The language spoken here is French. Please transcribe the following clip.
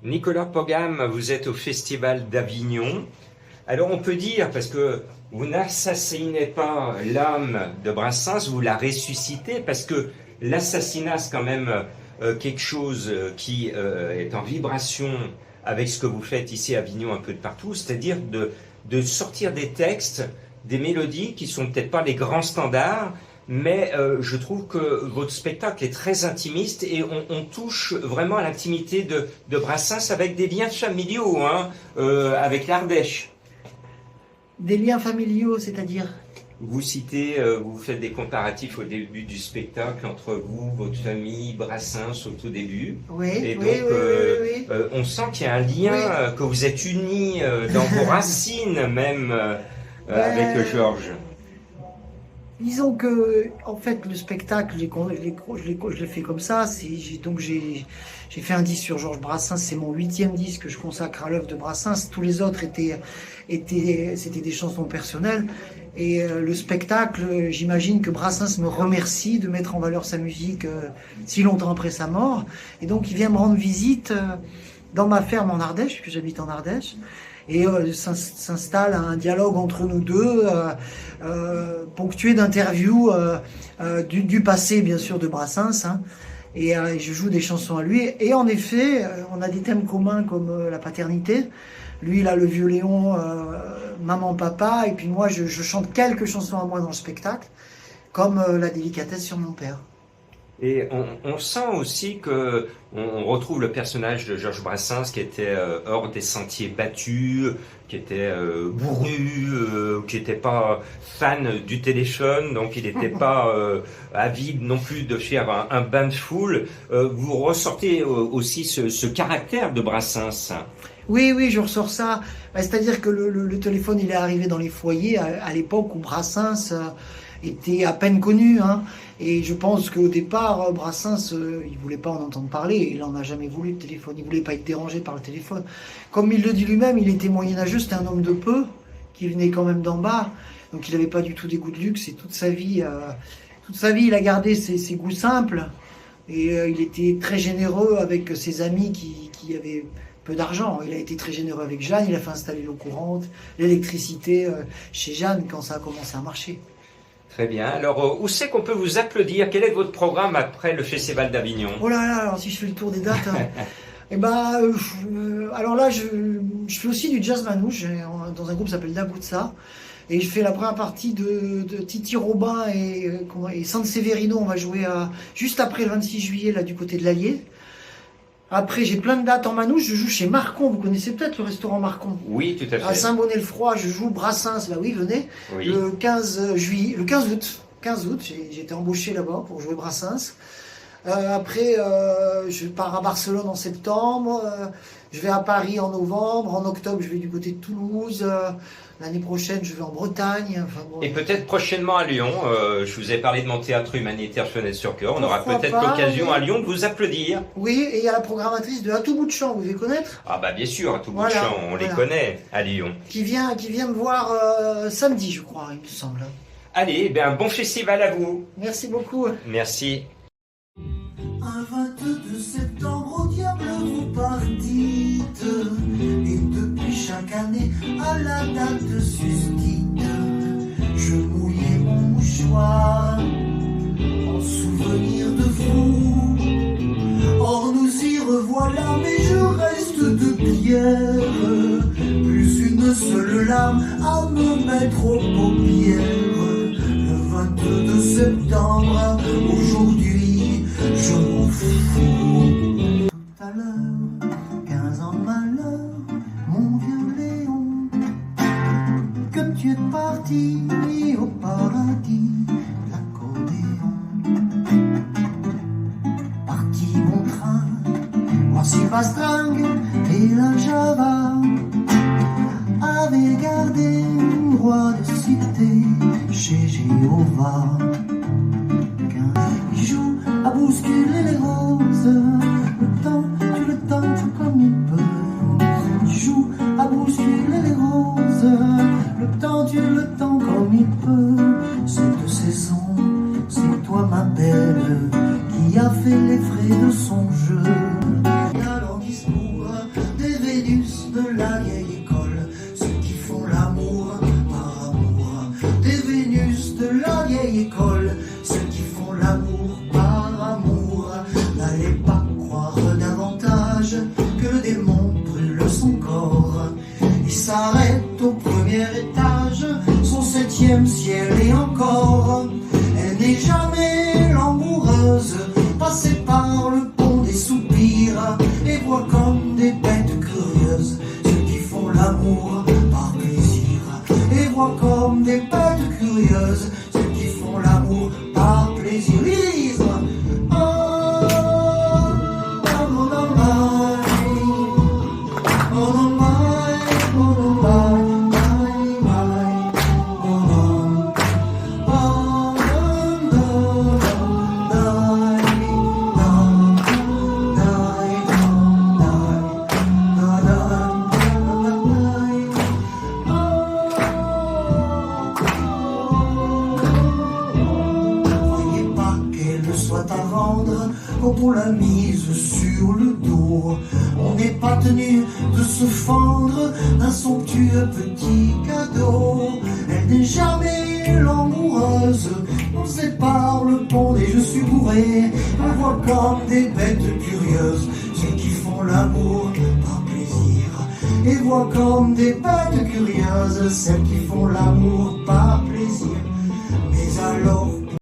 Nicolas Pogam, vous êtes au Festival d'Avignon. Alors on peut dire, parce que vous n'assassinez pas l'âme de Brassens, vous la ressuscitez, parce que l'assassinat c'est quand même quelque chose qui est en vibration avec ce que vous faites ici à Avignon un peu de partout, c'est-à-dire de sortir des textes, des mélodies qui sont peut-être pas les grands standards, mais je trouve que votre spectacle est très intimiste et on touche vraiment à l'intimité de Brassens avec des liens familiaux, hein, avec l'Ardèche. Des liens familiaux, c'est-à-dire? Vous citez, vous faites des comparatifs au début du spectacle entre vous, votre famille, Brassens au tout début. Oui, Et oui, donc, oui. on sent qu'il y a un lien, Oui. que vous êtes unis dans vos racines même avec Georges. Disons que, en fait, le spectacle, je l'ai fait comme ça. J'ai fait un disque sur Georges Brassens. C'est mon 8e disque que je consacre à l'œuvre de Brassens. Tous les autres c'était des chansons personnelles. Et le spectacle, j'imagine que Brassens me remercie de mettre en valeur sa musique si longtemps après sa mort. Et donc, il vient me rendre visite dans ma ferme en Ardèche, puisque j'habite en Ardèche. Et s'installe un dialogue entre nous deux, ponctué d'interviews du passé, bien sûr, de Brassens. Hein. Et je joue des chansons à lui. Et en effet, on a des thèmes communs comme la paternité. Lui, il a le vieux Léon, maman, papa. Et puis moi, je chante quelques chansons à moi dans le spectacle, comme la délicatesse sur mon père. Et on sent aussi que on retrouve le personnage de Georges Brassens qui était hors des sentiers battus, qui était bourru, qui n'était pas fan du téléphone, donc il n'était pas avide non plus de faire un bain de foule. Vous ressortez aussi ce caractère de Brassens. Oui, oui, je ressors ça. C'est-à-dire que le téléphone, il est arrivé dans les foyers à l'époque où Brassens était à peine connu. Hein. Et je pense qu'au départ, Brassens, il voulait pas en entendre parler. Il en a jamais voulu, le téléphone. Il voulait pas être dérangé par le téléphone. Comme il le dit lui-même, il était moyenâgeux, c'était un homme de peu, qui venait quand même d'en bas. Donc il n'avait pas du tout des goûts de luxe. Et toute sa vie, il a gardé ses goûts simples. Et il était très généreux avec ses amis qui avaient peu d'argent. Il a été très généreux avec Jeanne, il a fait installer l'eau courante, l'électricité chez Jeanne quand ça a commencé à marcher. Très bien. Alors, où c'est qu'on peut vous applaudir? Quel est votre programme après le Festival d'Avignon? Oh là là, alors si je fais le tour des dates, et ben, alors là, je fais aussi du jazz manouche dans un groupe qui s'appelle Dagoutsa. Et je fais la première partie de Titi Robin et San Severino. On va jouer juste après le 26 juillet, là, du côté de l'Allier. Après, j'ai plein de dates en manouche. Je joue chez Marcon. Vous connaissez peut-être le restaurant Marcon? Oui, tout à fait. À Saint-Bonnet-le-Froid, je joue Brassens. Là, oui, venez. Oui. Le 15 juillet, le 15 août. 15 août, j'ai été embauché là-bas pour jouer Brassens. Après, je pars à Barcelone en septembre. Je vais à Paris en novembre. En octobre, je vais du côté de Toulouse. L'année prochaine, je vais en Bretagne. Enfin, bon. Et peut-être prochainement à Lyon. Je vous ai parlé de mon théâtre humanitaire Fenêtre sur Cœur. On aura Pourquoi peut-être pas, l'occasion oui. à Lyon de vous applaudir. Oui, et il y a la programmatrice de À tout bout de champ, vous devez connaître, Ah bah bien sûr, à tout bout de Voilà, champ, on les voilà. connaît à Lyon. qui vient me voir samedi, je crois, il me semble. Allez, ben bon festival à vous. Merci beaucoup. Merci. Un 22 septembre, au diable vous partîtes, et depuis chaque année, à la date susdite, je mouillais mon mouchoir en souvenir de vous. Or nous y revoilà, mais je reste de pierre, plus une seule larme à me mettre aux paupières. Le 22 septembre, aujourd'hui, je m'en fous. Tout à l'heure, 15 ans de malheur, mon vieux Léon, que tu es parti au paradis, l'accordéon. Parti bon train, voici Pastringue et la Java, avait gardé une roi de cité chez Jéhovah. Il joue à bousculer les roses, le temps, tu le tentes comme il peut. Il joue à bousculer les roses, le temps, tu le tends comme il peut. Cette saison, c'est toi ma belle, qui a fait les frais de son jeu. Il a leur discours de la vieille école, ceux qui font l'amour par amour. Des Vénus de la vieille école, ceux qui font l'amour par amour. N'allez pas croire davantage que le démon brûle son corps. Il s'arrête au premier étage, son 7e ciel et encore. Elle n'est jamais l'amoureuse, passée par le pont des soupirs, et voit comme des bêtes curieuses ceux qui font l'amour par plaisir. Et voit comme des bêtes curieuses ceux qui font l'amour par plaisir. Lise. Quand on l'a mise sur le dos, on n'est pas tenu de se fendre d'un somptueux petit cadeau. Elle n'est jamais l'amoureuse, on sépare le pont et je suis bourré. Elle voit comme des bêtes curieuses ceux qui font l'amour par plaisir, et voit comme des bêtes curieuses celles qui font l'amour par plaisir. Mais alors